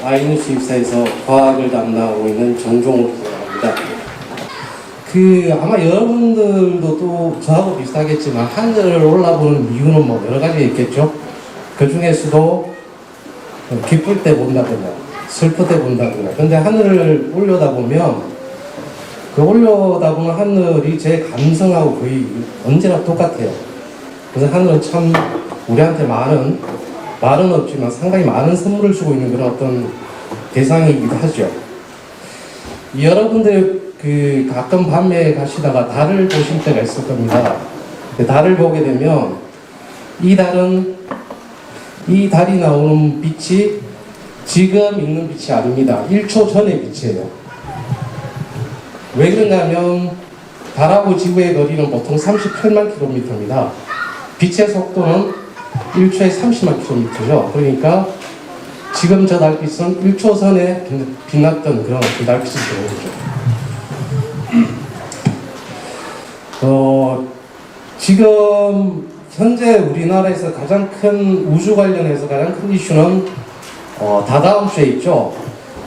아이누스 입사에서 과학을 담당하고 있는 정종욱이라고 합니다. 아마 여러분들도 또 저하고 비슷하겠지만 하늘을 올라보는 이유는 뭐 여러 가지 있겠죠. 그 중에서도 기쁠 때 본다거나 슬플 때 본다거나. 근데 하늘을 올려다보면 올려다보는 하늘이 제 감성하고 거의 언제나 똑같아요. 그래서 하늘은 참 우리한테 말은 없지만 상당히 많은 선물을 주고 있는 그런 어떤 대상이기도 하죠. 여러분들 가끔 밤에 가시다가 달을 보실 때가 있을 겁니다. 달을 보게 되면 이 달이 나오는 빛이 지금 있는 빛이 아닙니다. 1초 전의 빛이에요. 왜 그런가 하면 달하고 지구의 거리는 보통 38만 킬로미터입니다. 빛의 속도는 1초에 30만 킬로미터죠. 그러니까 지금 저 달빛은 1초 전에 빛났던 그런 달빛이 되는 거죠. 지금 현재 우리나라에서 가장 큰 우주 관련해서 가장 큰 이슈는 다다음 주에 있죠.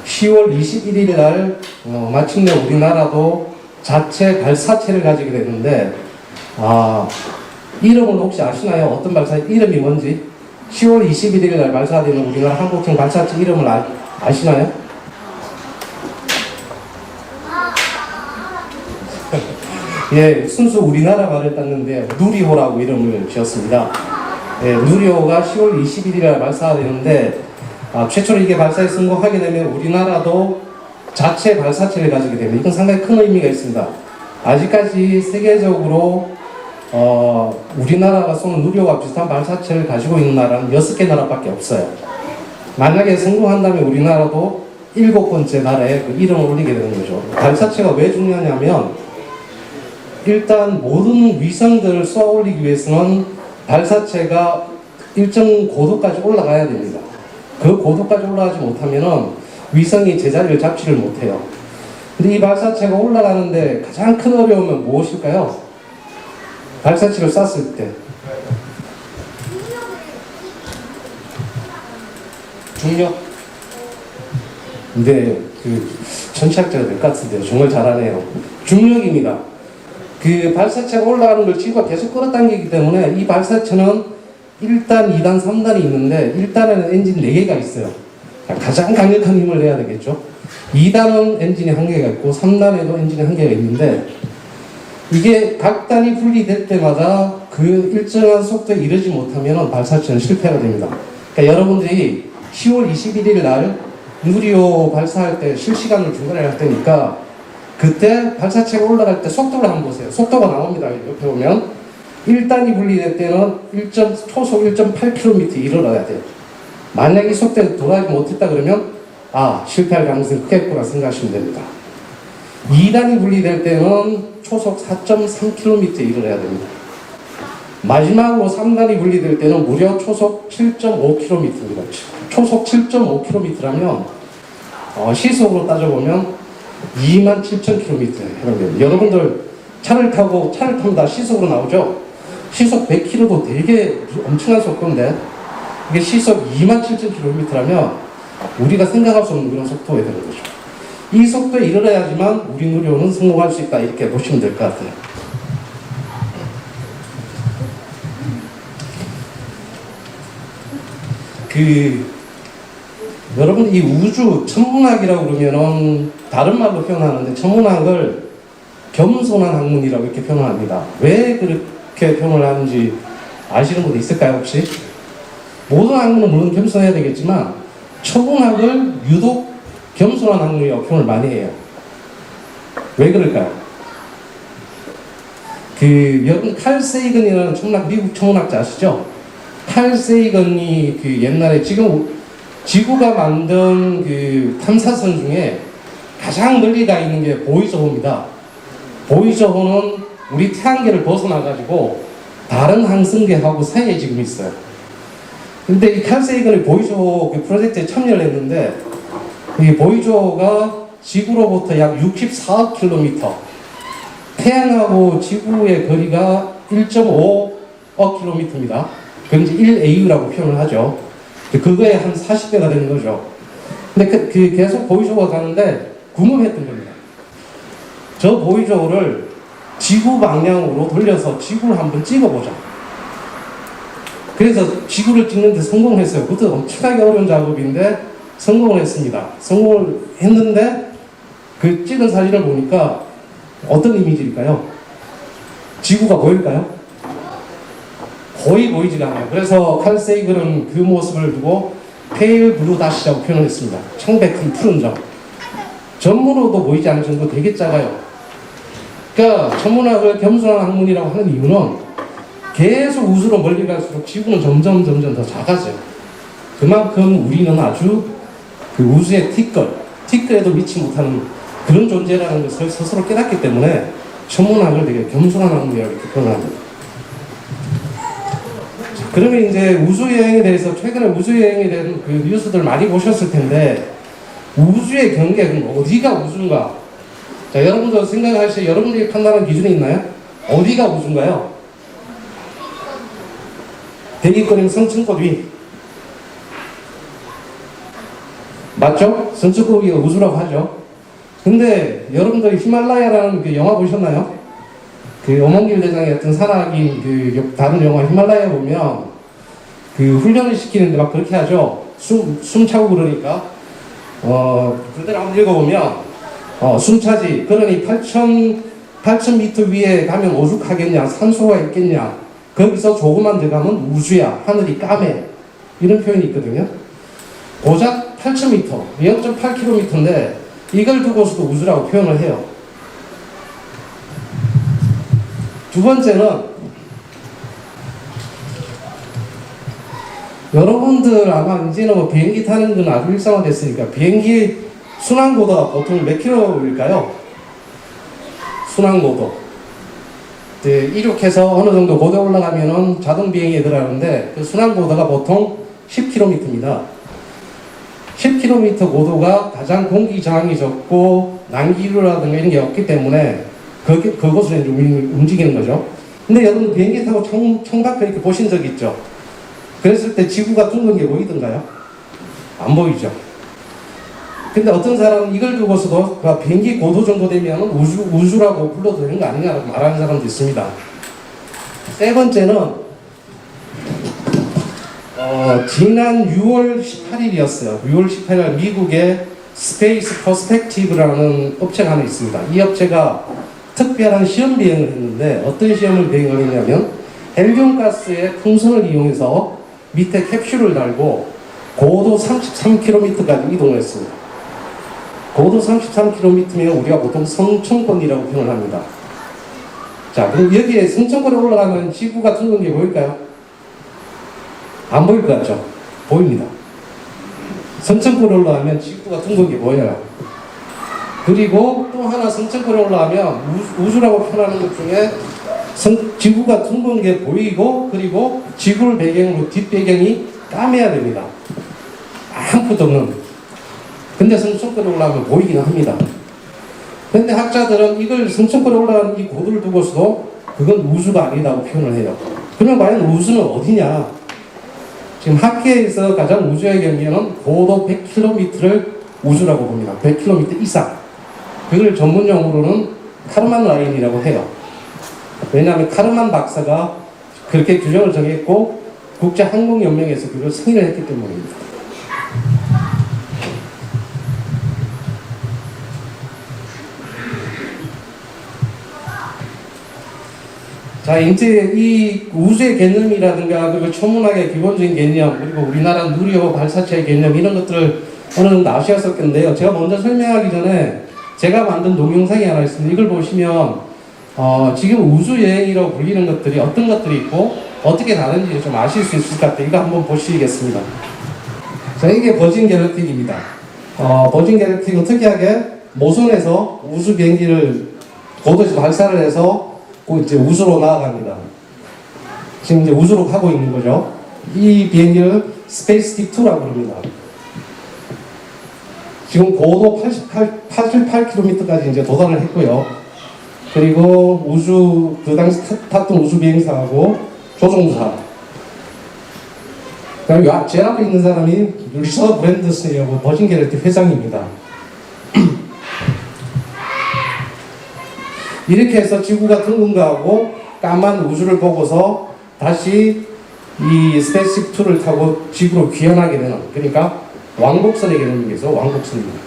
10월 21일 날 마침내 우리나라도 자체 발사체를 가지게 되는데 이름은 혹시 아시나요? 어떤 발사 이름이 뭔지? 10월 21일 날 발사되는 우리나라 한국형 발사체 이름을 아시나요? 예, 순수 우리나라 말을 땄는데 누리호라고 이름을 지었습니다. 예, 누리호가 10월 21일 날 발사되는데 최초로 이게 발사에 성공하게 되면 우리나라도 자체 발사체를 가지게 됩니다. 이건 상당히 큰 의미가 있습니다. 아직까지 세계적으로 우리나라가 쏘는 누리호와 비슷한 발사체를 가지고 있는 나라는 6개 나라밖에 없어요. 만약에 성공한다면 우리나라도 7번째 나라에 그 이름을 올리게 되는 거죠. 발사체가 왜 중요하냐면 일단 모든 위성들을 쏘아 올리기 위해서는 발사체가 일정 고도까지 올라가야 됩니다. 그 고도까지 올라가지 못하면은 위성이 제자리를 잡지를 못해요. 근데 이 발사체가 올라가는데 가장 큰 어려움은 무엇일까요? 발사체를 쐈을 때 중력. 근데 천체학자가 될 것 같은데요. 정말 잘하네요. 중력입니다. 발사체가 올라가는 걸 지구가 계속 끌어당기기 때문에 이 발사체는 1단, 2단, 3단이 있는데 1단에는 엔진 4개가 있어요. 가장 강력한 힘을 내야 되겠죠. 2단은 엔진이 1개가 있고 3단에도 엔진이 1개가 있는데 이게 각 단이 분리될 때마다 일정한 속도에 이르지 못하면 발사체는 실패가 됩니다. 그러니까 여러분들이 10월 21일 날 누리호 발사할 때 실시간으로 중간에 할 테니까 그때 발사체가 올라갈 때 속도를 한번 보세요. 속도가 나옵니다. 옆에 보면 1단이 분리될 때는 초속 1.8km 이르러야 돼요. 만약 이 속도에 도달하지 못했다 그러면 실패할 가능성이 크겠구나 생각하시면 됩니다. 2단이 분리될 때는 초속 4.3km 이르러야 됩니다. 마지막으로 3단이 분리될 때는 무려 초속 7.5km입니다. 초속 7.5km라면 시속으로 따져보면 27,000km에 해당됩니다. 여러분들 차를 타면 시속으로 나오죠? 시속 100km도 되게 엄청난 속도인데 이게 시속 27,000km라면 우리가 생각할 수 없는 그런 속도에 되는 거죠. 이 속도에 이르러야지만 우리 누리호는 성공할 수 있다 이렇게 보시면 될 것 같아요. 여러분 이 우주 천문학이라고 그러면은 다른 말로 표현하는데 천문학을 겸손한 학문이라고 이렇게 표현합니다. 왜 그렇게 표현을 하는지 아시는 분도 있을까요 혹시? 모든 학문은 물론 겸손해야 되겠지만 천문학을 유독 겸손한 학문이라고 표현을 많이 해요. 왜 그럴까요? 여러분 칼 세이건이라는 미국 천문학자 아시죠? 칼 세이건이 옛날에 지구가 만든 탐사선 중에 가장 멀리 가 있는 게 보이저호입니다. 보이저호는 우리 태양계를 벗어나가지고 다른 항성계하고 사이에 지금 있어요. 근데 이 칼 세이건이 보이저호 프로젝트에 참여를 했는데 이 보이저호가 지구로부터 약 64억 킬로미터, 태양하고 지구의 거리가 1.5억 킬로미터입니다. 그건 이제 1AU라고 표현을 하죠. 그거에 한 40배가 되는 거죠. 근데 그 계속 보이저우가 가는데 궁금했던 겁니다. 저 보이저우를 지구 방향으로 돌려서 지구를 한번 찍어보자. 그래서 지구를 찍는데 성공했어요. 그것도 엄청나게 어려운 작업인데 성공을 했습니다. 성공을 했는데 그 찍은 사진을 보니까 어떤 이미지일까요? 지구가 보일까요? 거의 보이지가 않아요. 그래서 칼 세이글은 그 모습을 두고 페일 블루 다시라고 표현을 했습니다. 청백한 푸른 점. 전문으로도 보이지 않을 정도 되게 작아요. 그러니까 천문학을 겸손한 학문이라고 하는 이유는 계속 우주로 멀리 갈수록 지구는 점점 더 작아져요. 그만큼 우리는 아주 그 우주의 티끌에도 미치 못하는 그런 존재라는 것을 스스로 깨닫기 때문에 천문학을 되게 겸손한 학문이라고 이렇게 표현합니다. 그러면 이제 우주여행에 대해서 최근에 우주여행에 대한 그 뉴스들 많이 보셨을 텐데 우주의 경계는 어디가 우주인가? 자, 여러분들 생각하실 때 여러분들이 판단하는 기준이 있나요? 어디가 우주인가요? 대기권이면 성층권 위. 맞죠? 성층권 위가 우주라고 하죠. 근데 여러분들이 히말라야라는 그 영화 보셨나요? 그 엄원길 대장의 어떤 산악인 그 다른 영화 히말라야 보면 그 훈련을 시키는데 막 그렇게 하죠. 숨 차고 그러니까 그대로 한번 읽어보면 숨차지. 그러니 8,000m 위에 가면 오죽하겠냐, 산소가 있겠냐, 거기서 조금만 더 가면 우주야, 하늘이 까매, 이런 표현이 있거든요. 고작 8,000m, 0.8km인데 이걸 두고서도 우주라고 표현을 해요. 두 번째는 여러분들 아마 이제는 뭐 비행기 타는 건 아주 일상화됐으니까 비행기 순항고도가 보통 몇 킬로일까요? 순항고도. 이륙해서 어느 정도 고도에 올라가면은 자동 비행에 들어가는데 그 순항고도가 보통 10km입니다. 10km 고도가 가장 공기 저항이 적고 난기류라든가 이런 게 없기 때문에 그곳으로 이제 움직이는 거죠. 근데 여러분 비행기 타고 창밖을 이렇게 보신 적 있죠? 그랬을 때 지구가 둥근 게 보이던가요? 안 보이죠? 근데 어떤 사람은 이걸 두고서도 비행기 고도 정도 되면 우주라고 불러도 되는 거 아니냐라고 말하는 사람도 있습니다. 세 번째는 지난 6월 18일이었어요. 6월 18일 미국의 스페이스 퍼스펙티브라는 업체가 하나 있습니다. 이 업체가 특별한 시험 비행을 했는데 어떤 시험을 비행을 했냐면 헬륨가스의 풍선을 이용해서 밑에 캡슐을 달고 고도 33km까지 이동을 했습니다. 고도 33km면 우리가 보통 성층권이라고 표현을 합니다. 자, 그럼 여기에 성층권에 올라가면 지구가 둥근 게 보일까요? 안 보일 것 같죠? 보입니다. 성층권에 올라가면 지구가 둥근 게 보여요. 그리고 또 하나 성층권에 올라가면 우주라고 표현하는 것 중에 지구가 둥근 게 보이고 그리고 지구를 배경으로 뒷배경이 까매야 됩니다. 아무것도 없는. 근데 성층권에 올라가면 보이긴 합니다. 근데 학자들은 이걸 성층권에 올라가는 이 고도를 두고서도 그건 우주가 아니다고 표현을 해요. 그러면 과연 우주는 어디냐? 지금 학계에서 가장 우주의 경계는 고도 100km를 우주라고 봅니다. 100km 이상. 그걸 전문 용어로는 카르만 라인이라고 해요. 왜냐하면 카르만 박사가 그렇게 규정을 정했고 국제항공연맹에서 그걸 승인을 했기 때문입니다. 자, 이제 이 우주의 개념이라든가 그리고 천문학의 기본적인 개념 그리고 우리나라 누리호 발사체의 개념 이런 것들을 어느 정도 아셨을 건데요. 제가 먼저 설명하기 전에 제가 만든 동영상이 하나 있습니다. 이걸 보시면 지금 우주여행이라고 불리는 것들이 어떤 것들이 있고 어떻게 다른지 좀 아실 수 있을 것 같아요. 이거 한번 보시겠습니다. 자, 이게 버진 갤럭틱입니다. 버진 갤럭틱은 특이하게 모선에서 우주 비행기를 고도에서 발사를 해서 이제 우주로 나아갑니다. 지금 이제 우주로 가고 있는 거죠. 이 비행기를 스페이스 딥2라고 부릅니다. 지금 고도 88km까지 이제 도달을 했고요. 그리고 그 당시 탔던 우주 비행사하고 조종사. 제 앞에 있는 사람이 리처드 브랜드슨이라고 버진 갤럭시 회장입니다. 이렇게 해서 지구가 둥근거하고 까만 우주를 보고서 다시 이 스페이스2를 타고 지구로 귀환하게 되는, 그러니까 왕복선에 되는 게죠. 왕복선입니다.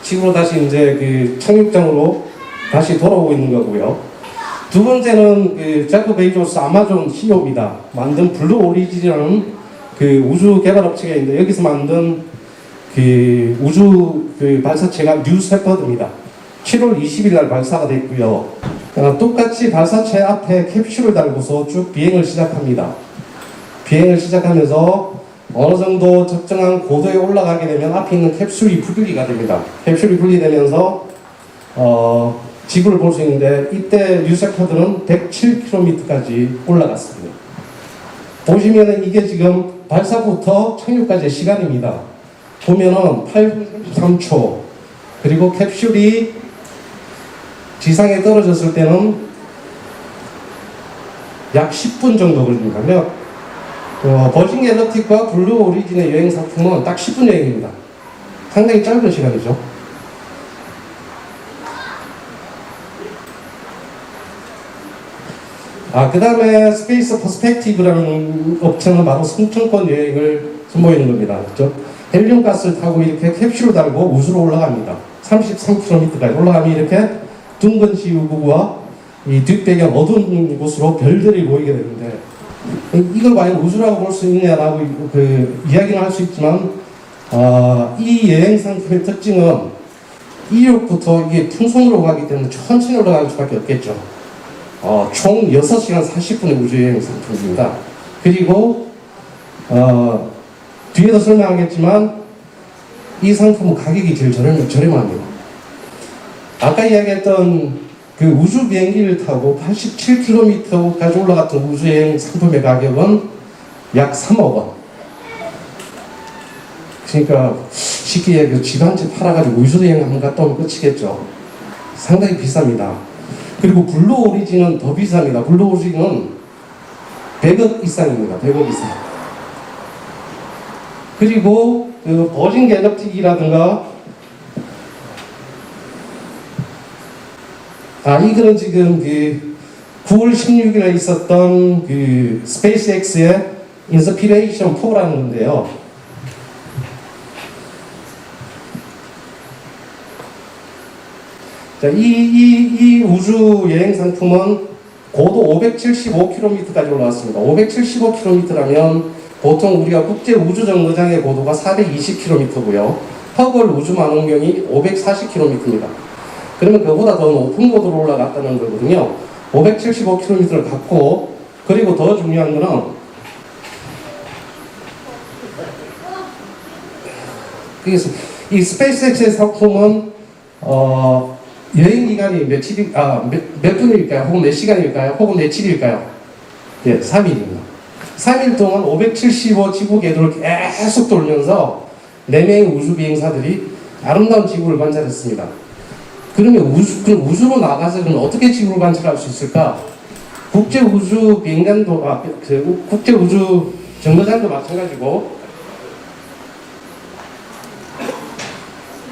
지구로 다시 이제 그 착륙장으로 다시 돌아오고 있는 거고요. 두 번째는 그 제프 베이조스 아마존 CEO입니다. 만든 블루 오리진이라는 그 우주 개발 업체가 있는데 여기서 만든 그 우주 그 발사체가 뉴 셰퍼드입니다. 7월 20일 날 발사가 됐고요. 똑같이 발사체 앞에 캡슐을 달고서 쭉 비행을 시작합니다. 비행을 시작하면서 어느 정도 적정한 고도에 올라가게 되면 앞에 있는 캡슐이 분리가 됩니다. 캡슐이 분리되면서 지구를 볼 수 있는데 이때 뉴 셰퍼드는 107km까지 올라갔습니다. 보시면은 이게 지금 발사부터 착륙까지의 시간입니다. 보면은 8분 33초, 그리고 캡슐이 지상에 떨어졌을 때는 약 10분 정도 걸립니다. 버진 갤럭틱과 블루 오리진의 여행 상품은 딱 10분 여행입니다. 상당히 짧은 시간이죠. 그 다음에 스페이스 퍼스펙티브라는 업체는 바로 승천권 여행을 선보이는 겁니다. 그렇죠? 헬륨 가스를 타고 이렇게 캡슐을 달고 우주로 올라갑니다. 33km까지 올라가면 이렇게 둥근 지구와 이 뒷배경 어두운 곳으로 별들이 보이게 되는데, 이걸 과연 우주라고 볼 수 있냐라고 그 이야기는 할 수 있지만, 이 여행 상품의 특징은 이륙부터 이게 풍선으로 가기 때문에 천천히 올라갈 수밖에 없겠죠. 총 6시간 40분의 우주여행 상품입니다. 그리고 뒤에도 설명하겠지만 이 상품은 가격이 제일 저렴합니다. 아까 이야기했던 그 우주 비행기를 타고 87km까지 올라갔던 우주여행 상품의 가격은 약 3억 원. 그러니까 쉽게 얘기해서 집 한 채 팔아가지고 우주여행 한번 갔다 오면 끝이겠죠. 상당히 비쌉니다. 그리고 블루 오리진은 더 비쌉니다. 블루 오리진은 100억 이상입니다. 100억 이상. 그리고 그 버진 갤럭틱이라든가, 이거는 지금 그 9월 16일에 있었던 그 스페이스X의 인스피레이션 4라는 건데요. 자, 이 우주 여행 상품은 고도 575km까지 올라왔습니다. 575km라면 보통 우리가 국제 우주 정거장의 고도가 420km고요. 허블 우주망원경이 540km입니다. 그러면 그보다 더 높은 고도로 올라갔다는 거거든요. 575km를 갔고, 그리고 더 중요한 거는 이 스페이스X의 상품은 여행 기간이 몇 분일까요? 혹은 몇 시간일까요? 혹은 며칠일까요? 예, 3일입니다. 3일 동안 575 지구 궤도를 계속 돌면서 4명의 우주 비행사들이 아름다운 지구를 관찰했습니다. 그러면 우주로 나가서 그럼 어떻게 지구를 관찰할 수 있을까? 국제 우주 비행장도, 국제 우주 정거장도 마찬가지고,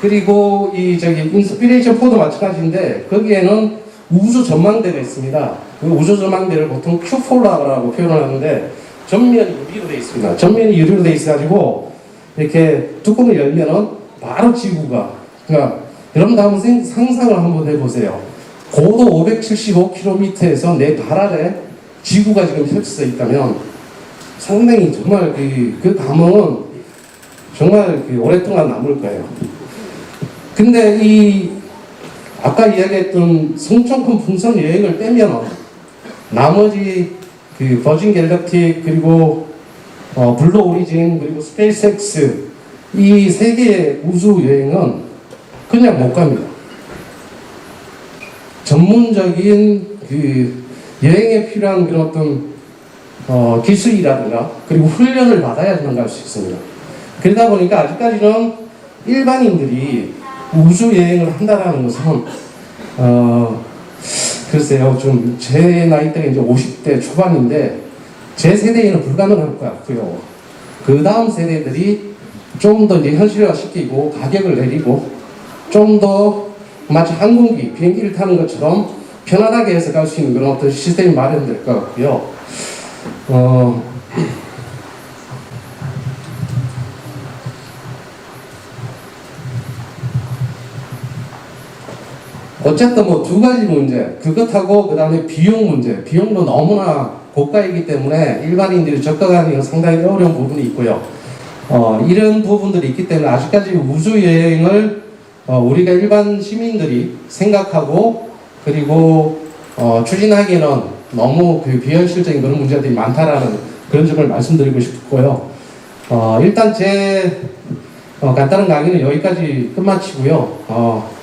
그리고 인스피레이션 4도 마찬가지인데, 거기에는 우주 전망대가 있습니다. 그 우주 전망대를 보통 큐폴라라고 표현을 하는데, 전면이 유리로 되어 있습니다. 전면이 유리로 되어 있어가지고, 이렇게 뚜껑을 열면은 바로 지구가, 그러니까 여러분 한번 상상을 한번 해보세요. 고도 575km에서 내 발 아래 지구가 지금 펼쳐져 있다면 상당히 정말 그 감흥은 정말 오랫동안 남을 거예요. 근데 아까 이야기했던 성청권 풍선 여행을 빼면 나머지 그 버진 갤럭틱, 그리고 블루 오리진, 그리고 스페이스X 이 세 개의 우주 여행은 그냥 못 갑니다. 전문적인 그 여행에 필요한 그런 어떤 기술이라든가, 그리고 훈련을 받아야지만 갈 수 있습니다. 그러다 보니까 아직까지는 일반인들이 우주 여행을 한다라는 것은 글쎄요, 좀 제 나이대가 이제 50대 초반인데 제 세대에는 불가능할 것 같고요. 그 다음 세대들이 좀 더 이제 현실화시키고 가격을 내리고 좀 더 마치 항공기, 비행기를 타는 것처럼 편안하게 해서 갈 수 있는 그런 어떤 시스템이 마련될 것 같고요. 어쨌든 뭐 두 가지 문제, 그것하고 그 다음에 비용 문제, 비용도 너무나 고가이기 때문에 일반인들이 접근하기가 상당히 어려운 부분이 있고요. 이런 부분들이 있기 때문에 아직까지 우주 여행을 우리가 일반 시민들이 생각하고 그리고 추진하기에는 너무 그 비현실적인 그런 문제들이 많다라는 그런 점을 말씀드리고 싶고요. 일단 제 간단한 강의는 여기까지 끝마치고요.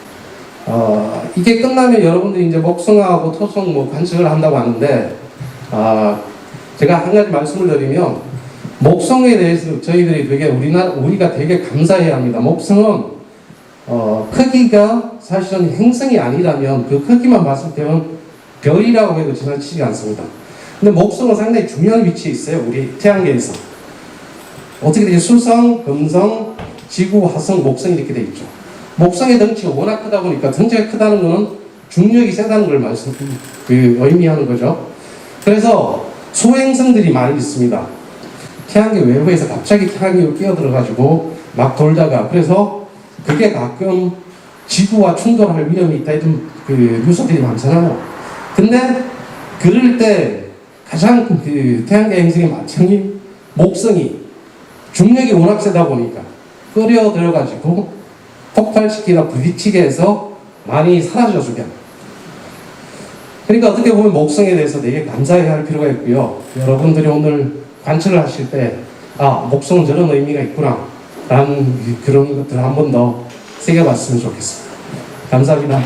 이게 끝나면 여러분들이 이제 목성하고 토성 뭐 관측을 한다고 하는데, 제가 한 가지 말씀을 드리면, 목성에 대해서 저희들이 되게 우리가 되게 감사해야 합니다. 목성은, 크기가 사실은 행성이 아니라면 그 크기만 봤을 때는 별이라고 해도 지나치지 않습니다. 근데 목성은 상당히 중요한 위치에 있어요. 우리 태양계에서. 어떻게 되죠? 수성, 금성, 지구, 화성, 목성 이렇게 돼 있죠. 목성의 덩치가 워낙 크다 보니까 덩치가 크다는 것은 중력이 세다는 걸 의미하는 거죠. 그래서 소행성들이 많이 있습니다. 태양계 외부에서 갑자기 태양계로 끼어들어가지고 막 돌다가, 그래서 그게 가끔 지구와 충돌할 위험이 있다 이런 그 뉴스들이 많잖아요. 근데 그럴 때 가장 그 태양계 행성의 마청인 목성이 중력이 워낙 세다 보니까 끌어들여가지고 폭발시키나 부딪히게 해서 많이 사라져주게 합니다. 그러니까 어떻게 보면 목성에 대해서 되게 감사해야 할 필요가 있고요. 여러분들이 오늘 관측을 하실 때, 목성은 저런 의미가 있구나 라는 그런 것들을 한 번 더 새겨봤으면 좋겠습니다. 감사합니다.